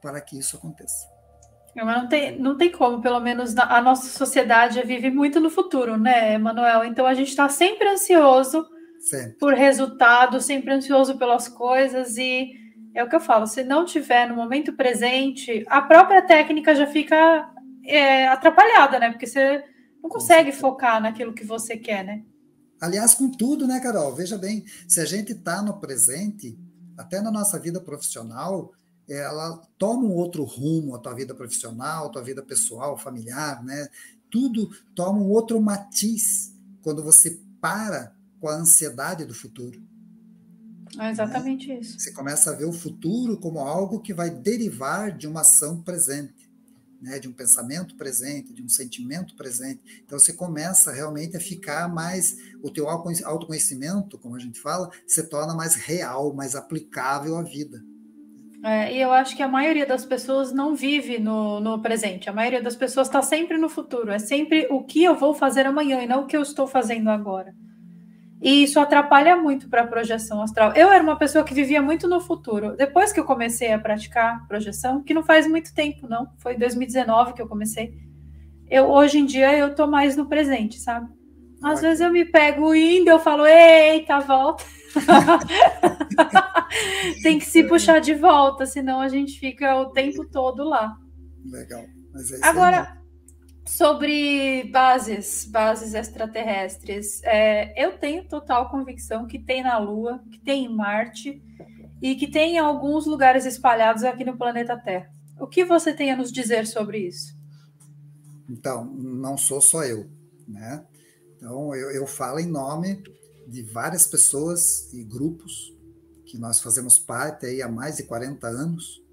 para que isso aconteça. Mas não tem como, pelo menos a nossa sociedade vive muito no futuro, né, Emanuel? Então a gente está sempre ansioso por resultado, sempre ansioso pelas coisas, e é o que eu falo, se não tiver no momento presente, a própria técnica já fica atrapalhada, né? Porque você não consegue focar naquilo que você quer, né? Aliás, com tudo, né, Carol? Veja bem, se a gente está no presente, até na nossa vida profissional, ela toma um outro rumo, a tua vida profissional, a tua vida pessoal, familiar, né? Tudo toma um outro matiz quando você para com a ansiedade do futuro. É exatamente isso. Você começa a ver o futuro como algo que vai derivar de uma ação presente, né? De um pensamento presente, de um sentimento presente. Então você começa realmente a ficar mais, o teu autoconhecimento, como a gente fala, se torna mais real, mais aplicável à vida. E eu acho que a maioria das pessoas não vive no presente. A maioria das pessoas está sempre no futuro. É sempre o que eu vou fazer amanhã e não o que eu estou fazendo agora. E isso atrapalha muito para a projeção astral. Eu era uma pessoa que vivia muito no futuro. Depois que eu comecei a praticar projeção, que não faz muito tempo, não. Foi em 2019 que eu comecei. Hoje em dia eu estou mais no presente, sabe? Às vezes eu me pego indo, eu falo, eita, volta. Tem que se puxar de volta, senão a gente fica o tempo todo lá. Legal. Mas é isso. Agora, sobre bases extraterrestres, eu tenho total convicção que tem na Lua, que tem em Marte e que tem em alguns lugares espalhados aqui no planeta Terra. O que você tem a nos dizer sobre isso? Então, não sou só eu, né? Então, eu falo em nome de várias pessoas e grupos que nós fazemos parte aí há mais de 40 anos,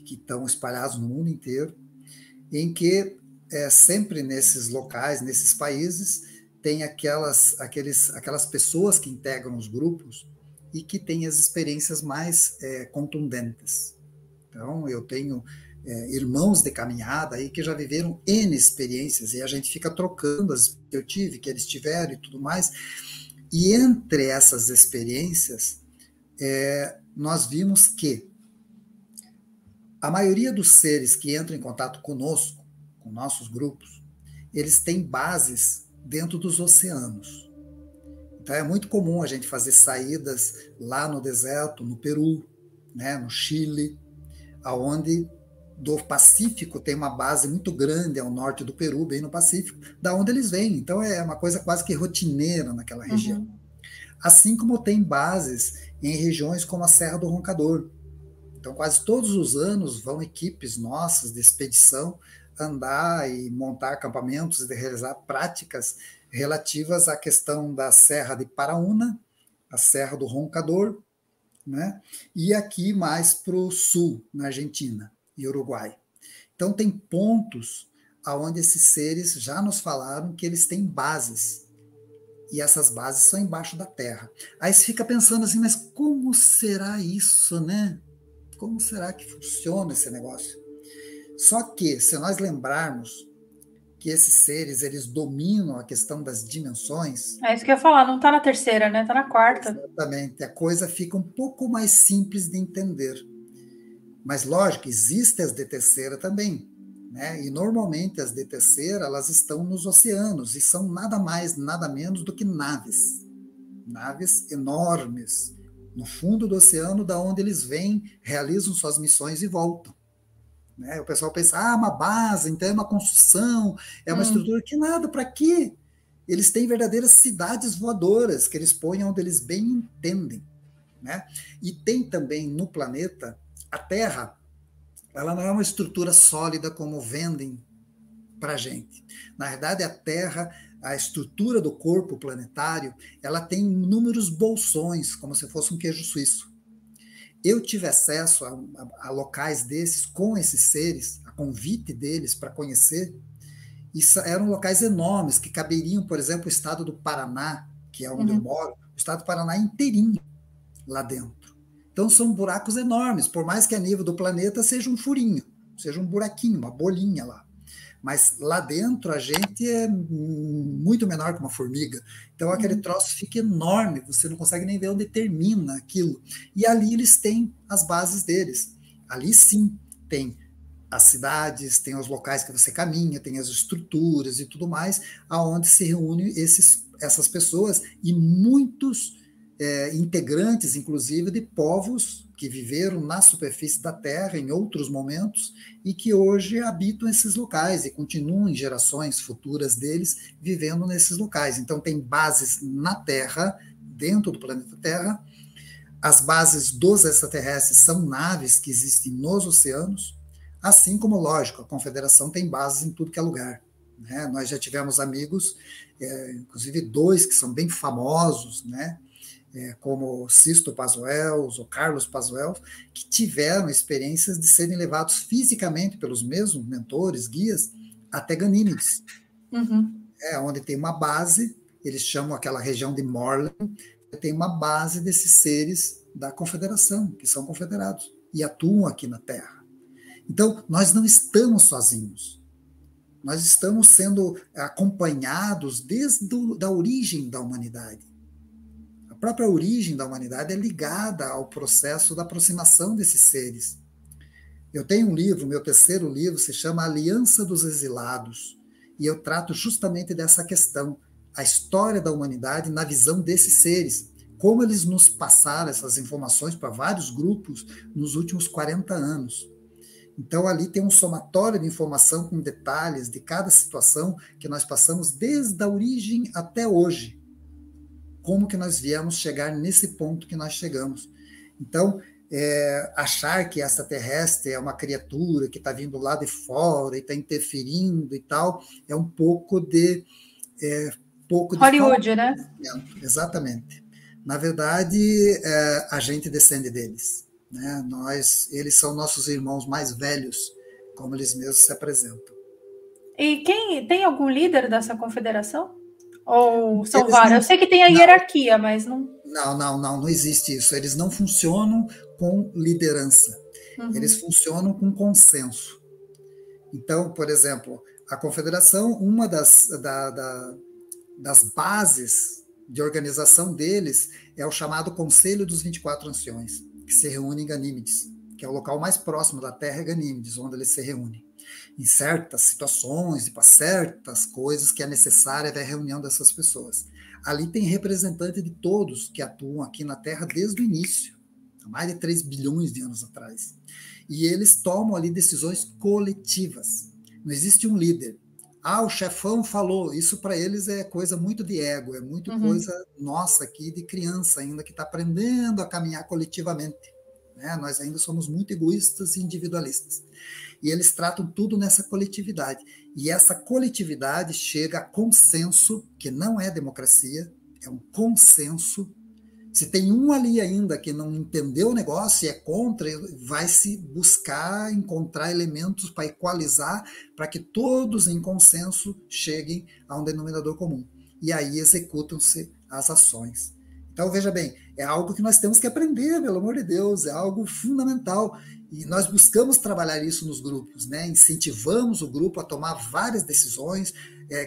que estão espalhados no mundo inteiro, em que sempre nesses locais, nesses países, tem aquelas pessoas que integram os grupos e que têm as experiências mais contundentes. Então, eu tenho irmãos de caminhada aí que já viveram N experiências, e a gente fica trocando as que eu tive, que eles tiveram e tudo mais. E entre essas experiências, nós vimos que a maioria dos seres que entram em contato conosco, com nossos grupos, eles têm bases dentro dos oceanos. Então é muito comum a gente fazer saídas lá no deserto, no Peru, né, no Chile, aonde do Pacífico tem uma base muito grande ao norte do Peru, bem no Pacífico, da onde eles vêm. Então é uma coisa quase que rotineira naquela região. Assim como tem bases em regiões como a Serra do Roncador. Então quase todos os anos vão equipes nossas de expedição andar e montar acampamentos e realizar práticas relativas à questão da Serra de Paraúna, a Serra do Roncador, né? E aqui mais para o sul, na Argentina e Uruguai. Então tem pontos onde esses seres já nos falaram que eles têm bases, e essas bases são embaixo da terra. Aí você fica pensando assim, mas como será isso, né? Como será que funciona esse negócio? Só que, se nós lembrarmos que esses seres, eles dominam a questão das dimensões... É isso que eu ia falar, não está na terceira, né? Está na quarta. Exatamente, a coisa fica um pouco mais simples de entender. Mas, lógico, existem as de terceira também, né? E, normalmente, as de terceira, elas estão nos oceanos, e são nada mais, nada menos do que naves. Naves enormes, no fundo do oceano, da onde eles vêm, realizam suas missões e voltam. Né? O pessoal pensa, uma base, então é uma construção, é uma estrutura, que nada, para quê? Eles têm verdadeiras cidades voadoras, que eles põem onde eles bem entendem. Né? E tem também no planeta, a Terra, ela não é uma estrutura sólida como vendem para a gente. Na verdade, a Terra, a estrutura do corpo planetário, ela tem inúmeros bolsões, como se fosse um queijo suíço. Eu tive acesso a locais desses, com esses seres, a convite deles para conhecer, e eram locais enormes, que caberiam, por exemplo, o estado do Paraná, que é onde eu moro, o estado do Paraná inteirinho lá dentro. Então são buracos enormes, por mais que a nível do planeta seja um furinho, seja um buraquinho, uma bolinha lá. Mas lá dentro a gente é muito menor que uma formiga. Então aquele troço fica enorme, você não consegue nem ver onde termina aquilo. E ali eles têm as bases deles. Ali sim tem as cidades, tem os locais que você caminha, tem as estruturas e tudo mais, aonde se reúnem essas pessoas e muitos integrantes, inclusive, de povos que viveram na superfície da Terra em outros momentos e que hoje habitam esses locais e continuam em gerações futuras deles vivendo nesses locais. Então tem bases na Terra, dentro do planeta Terra. As bases dos extraterrestres são naves que existem nos oceanos, assim como, lógico, a Confederação tem bases em tudo que é lugar. Né? Nós já tivemos amigos, inclusive 2 que são bem famosos, né? Como o Sisto Pazuello, o Carlos Pazuello, que tiveram experiências de serem levados fisicamente pelos mesmos mentores, guias, até Ganímedes, onde tem uma base, eles chamam aquela região de Morland, tem uma base desses seres da Confederação, que são confederados, e atuam aqui na Terra. Então, nós não estamos sozinhos. Nós estamos sendo acompanhados desde a origem da humanidade. A própria origem da humanidade é ligada ao processo da aproximação desses seres. Eu tenho um livro, meu terceiro livro, se chama Aliança dos Exilados, e eu trato justamente dessa questão, a história da humanidade na visão desses seres, como eles nos passaram essas informações para vários grupos nos últimos 40 anos. Então, ali tem um somatório de informação com detalhes de cada situação que nós passamos desde a origem até hoje. Como que nós viemos chegar nesse ponto que nós chegamos. Então, achar que extraterrestre é uma criatura que está vindo lá de fora e está interferindo e tal, é um pouco de... Hollywood, né? Exatamente. Na verdade, a gente descende deles. Né? Eles são nossos irmãos mais velhos, como eles mesmos se apresentam. E tem algum líder dessa confederação? Ou são vários? Eu sei que tem a hierarquia, mas não... Não existe isso. Eles não funcionam com liderança. Eles funcionam com consenso. Então, por exemplo, a confederação, uma das bases de organização deles é o chamado Conselho dos 24 Anciões, que se reúne em Ganímedes, que é o local mais próximo da Terra, é Ganímedes, onde eles se reúnem. em certas situações e para certas coisas que é necessária a reunião dessas pessoas. Ali tem representante de todos que atuam aqui na Terra desde o início, há mais de 3 bilhões de anos atrás. E eles tomam ali decisões coletivas. Não existe um líder. O chefão falou. Isso para eles é coisa muito de ego, é muito coisa nossa aqui de criança ainda que está aprendendo a caminhar coletivamente. Né? Nós ainda somos muito egoístas e individualistas. E eles tratam tudo nessa coletividade. E essa coletividade chega a consenso, que não é democracia, é um consenso. Se tem um ali ainda que não entendeu o negócio e é contra, vai se buscar encontrar elementos para equalizar, para que todos em consenso cheguem a um denominador comum. E aí executam-se as ações. Então, veja bem, é algo que nós temos que aprender, pelo amor de Deus, é algo fundamental. E nós buscamos trabalhar isso nos grupos, né? Incentivamos o grupo a tomar várias decisões,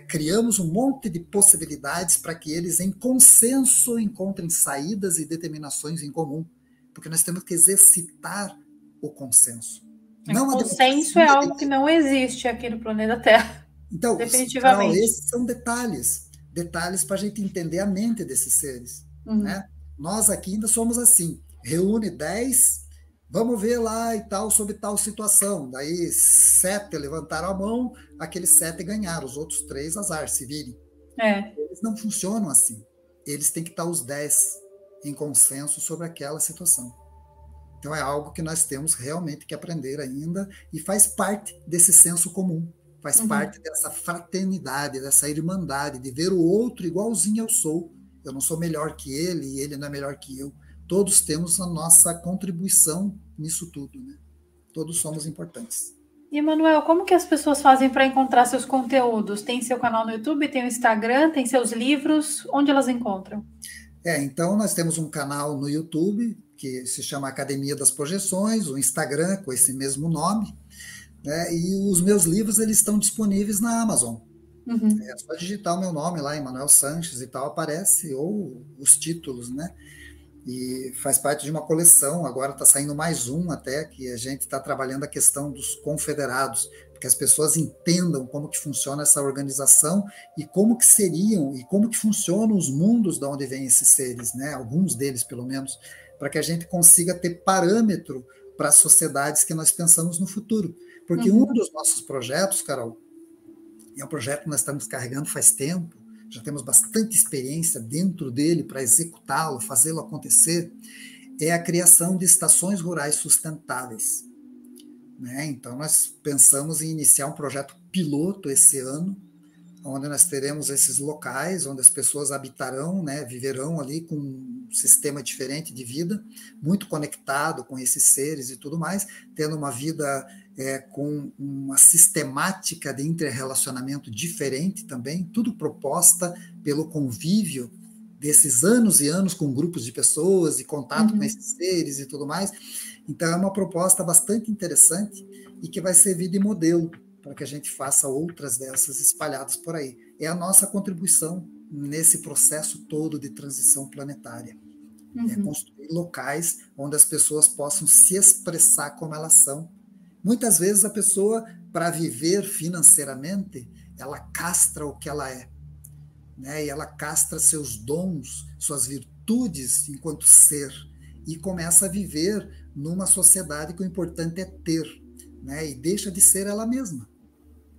criamos um monte de possibilidades para que eles, em consenso, encontrem saídas e determinações em comum, porque nós temos que exercitar o consenso. O consenso é algo que não existe aqui no planeta Terra. Então, definitivamente. Carol, esses são detalhes para a gente entender a mente desses seres. Né? Nós aqui ainda somos assim, reúne 10, vamos ver lá e tal, sobre tal situação. Daí 7 levantaram a mão, aqueles 7 ganharam, os outros 3 azar, se virem. Eles não funcionam assim. Eles têm que estar os 10 em consenso sobre aquela situação. Então é algo que nós temos realmente que aprender ainda e faz parte desse senso comum, faz parte dessa fraternidade, dessa irmandade, de ver o outro igualzinho eu sou. Eu não sou melhor que ele e ele não é melhor que eu. Todos temos a nossa contribuição nisso tudo, né? Todos somos importantes. E, Emanuel, como que as pessoas fazem para encontrar seus conteúdos? Tem seu canal no YouTube, tem o Instagram, tem seus livros? Onde elas encontram? Então nós temos um canal no YouTube que se chama Academia das Projeções, o Instagram com esse mesmo nome, né? E os meus livros eles estão disponíveis na Amazon. É só digitar o meu nome lá, Emanuel Sanches e tal, aparece, ou os títulos, né? E faz parte de uma coleção, agora está saindo mais um até, que a gente está trabalhando a questão dos confederados, que as pessoas entendam como que funciona essa organização e como que seriam, e como que funcionam os mundos de onde vêm esses seres, né? Alguns deles, pelo menos, para que a gente consiga ter parâmetro para as sociedades que nós pensamos no futuro. Porque um dos nossos projetos, Carol, é um projeto que nós estamos carregando faz tempo, já temos bastante experiência dentro dele para executá-lo, fazê-lo acontecer, é a criação de estações rurais sustentáveis. Né? Então, nós pensamos em iniciar um projeto piloto esse ano, onde nós teremos esses locais, onde as pessoas habitarão, né, viverão ali com um sistema diferente de vida, muito conectado com esses seres e tudo mais, tendo uma vida com uma sistemática de interrelacionamento diferente também, tudo proposta pelo convívio desses anos e anos com grupos de pessoas e contato com esses seres e tudo mais. Então, é uma proposta bastante interessante e que vai servir de modelo para que a gente faça outras dessas espalhadas por aí. É a nossa contribuição nesse processo todo de transição planetária. É construir locais onde as pessoas possam se expressar como elas são. Muitas vezes a pessoa, para viver financeiramente, ela castra o que ela é. Né? E ela castra seus dons, suas virtudes enquanto ser. E começa a viver numa sociedade que o importante é ter. Né? E deixa de ser ela mesma.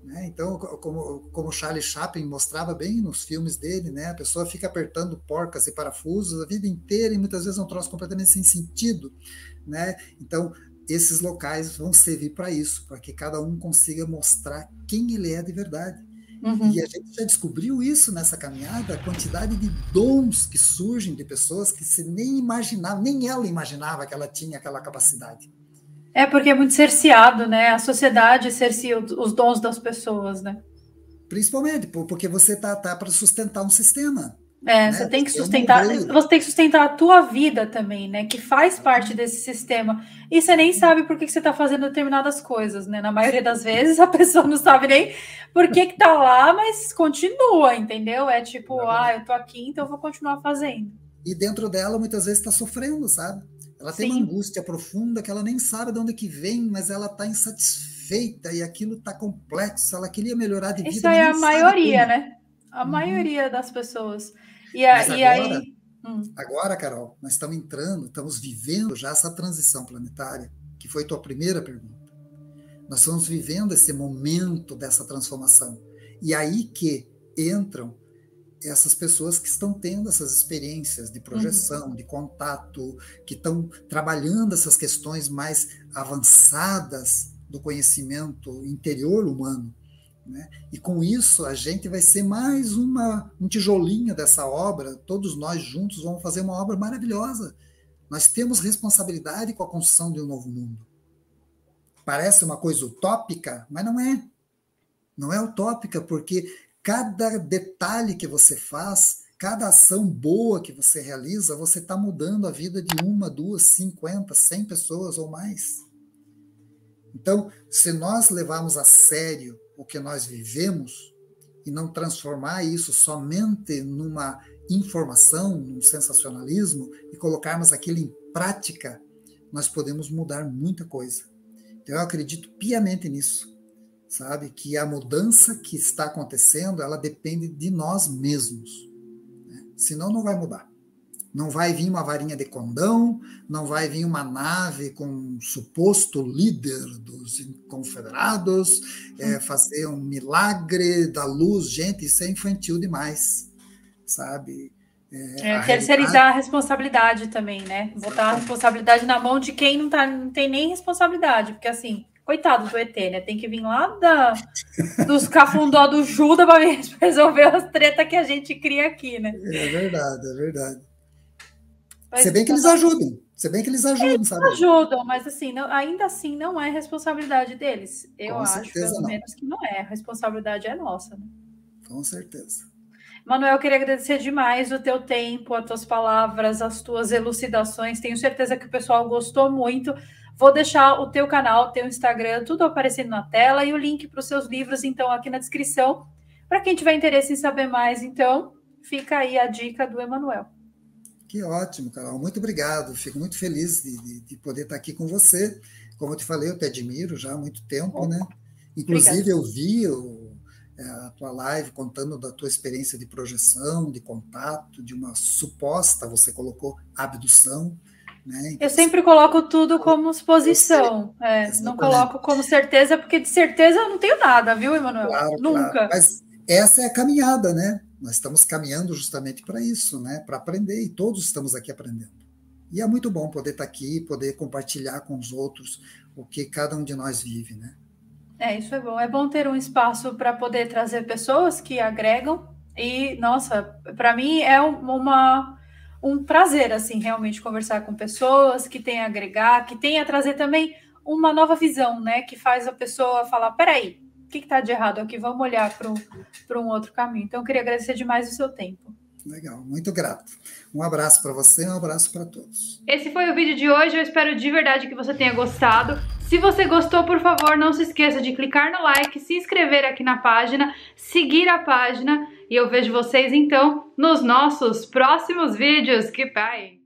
Né? Então, como Charlie Chaplin mostrava bem nos filmes dele, né? A pessoa fica apertando porcas e parafusos a vida inteira e muitas vezes é um troço completamente sem sentido. Né? Então, esses locais vão servir para isso, para que cada um consiga mostrar quem ele é de verdade. E a gente já descobriu isso nessa caminhada, a quantidade de dons que surgem de pessoas que se nem imaginava, nem ela imaginava que ela tinha aquela capacidade. É porque é muito cerceado, né? A sociedade cerceia os dons das pessoas, né? Principalmente porque você tá para sustentar um sistema. Né? Você tem que sustentar, você tem que sustentar a tua vida também, né? Que faz parte desse sistema. E você nem sabe por que você está fazendo determinadas coisas, né? Na maioria das vezes a pessoa não sabe nem por que tá lá, mas continua, entendeu? É tipo, eu tô aqui, então eu vou continuar fazendo. E dentro dela, muitas vezes, está sofrendo, sabe? Ela tem uma angústia profunda que ela nem sabe de onde que vem, mas ela está insatisfeita feita e aquilo está complexo, ela queria melhorar de vida. Isso aí é a maioria, né? A maioria das pessoas. Mas agora, Carol, nós estamos vivendo já essa transição planetária, que foi tua primeira pergunta. Nós estamos vivendo esse momento dessa transformação. E aí que entram essas pessoas que estão tendo essas experiências de projeção, de contato, que estão trabalhando essas questões mais avançadas do conhecimento interior humano, né? E com isso a gente vai ser mais um tijolinho dessa obra, todos nós juntos vamos fazer uma obra maravilhosa. Nós temos responsabilidade com a construção de um novo mundo. Parece uma coisa utópica, mas não é. Não é utópica, porque cada detalhe que você faz, cada ação boa que você realiza, você está mudando a vida de 1, 2, 50, 100 pessoas ou mais. Então, se nós levarmos a sério o que nós vivemos e não transformar isso somente numa informação, num sensacionalismo, e colocarmos aquilo em prática, nós podemos mudar muita coisa. Então, eu acredito piamente nisso. Sabe, que a mudança que está acontecendo, ela depende de nós mesmos, né? Senão não vai mudar. Não vai vir uma varinha de condão, não vai vir uma nave com um suposto líder dos confederados, fazer um milagre da luz. Gente, isso é infantil demais, sabe? Terceirizar a responsabilidade também, né? Botar a responsabilidade na mão de quem não tem nem responsabilidade, porque assim... Coitado do ET, né? Tem que vir lá dos cafundó do Judas para resolver as tretas que a gente cria aqui, né? É verdade, é verdade. Se bem que eles ajudam. Eles sabe? Ajudam, mas assim, ainda assim não é responsabilidade deles. Eu acho, pelo menos, que não é. A responsabilidade é nossa, né? Com certeza. Manuel, eu queria agradecer demais o teu tempo, as tuas palavras, as tuas elucidações. Tenho certeza que o pessoal gostou muito. Vou deixar o teu canal, o teu Instagram, tudo aparecendo na tela e o link para os seus livros, então, aqui na descrição. Para quem tiver interesse em saber mais, então, fica aí a dica do Emanuel. Que ótimo, Carol. Muito obrigado. Fico muito feliz de poder estar aqui com você. Como eu te falei, eu te admiro já há muito tempo, né? Inclusive, eu vi a tua live contando da tua experiência de projeção, de contato, de uma suposta, você colocou, abdução. Né? Eu sempre coloco tudo como suposição, não coloco como certeza, porque de certeza eu não tenho nada, viu, Emanuel? Claro, nunca. Claro. Mas essa é a caminhada, né? Nós estamos caminhando justamente para isso, né? Para aprender, e todos estamos aqui aprendendo. E é muito bom poder estar aqui, poder compartilhar com os outros o que cada um de nós vive, né? Isso é bom. É bom ter um espaço para poder trazer pessoas que agregam e, nossa, para mim é um prazer, assim, realmente conversar com pessoas que têm a agregar, que têm a trazer também uma nova visão, né? Que faz a pessoa falar, peraí, o que está de errado aqui? Vamos olhar para um outro caminho. Então, eu queria agradecer demais o seu tempo. Legal, muito grato. Um abraço para você e um abraço para todos. Esse foi o vídeo de hoje, eu espero de verdade que você tenha gostado. Se você gostou, por favor, não se esqueça de clicar no like, se inscrever aqui na página, seguir a página e eu vejo vocês então nos nossos próximos vídeos. Que pai!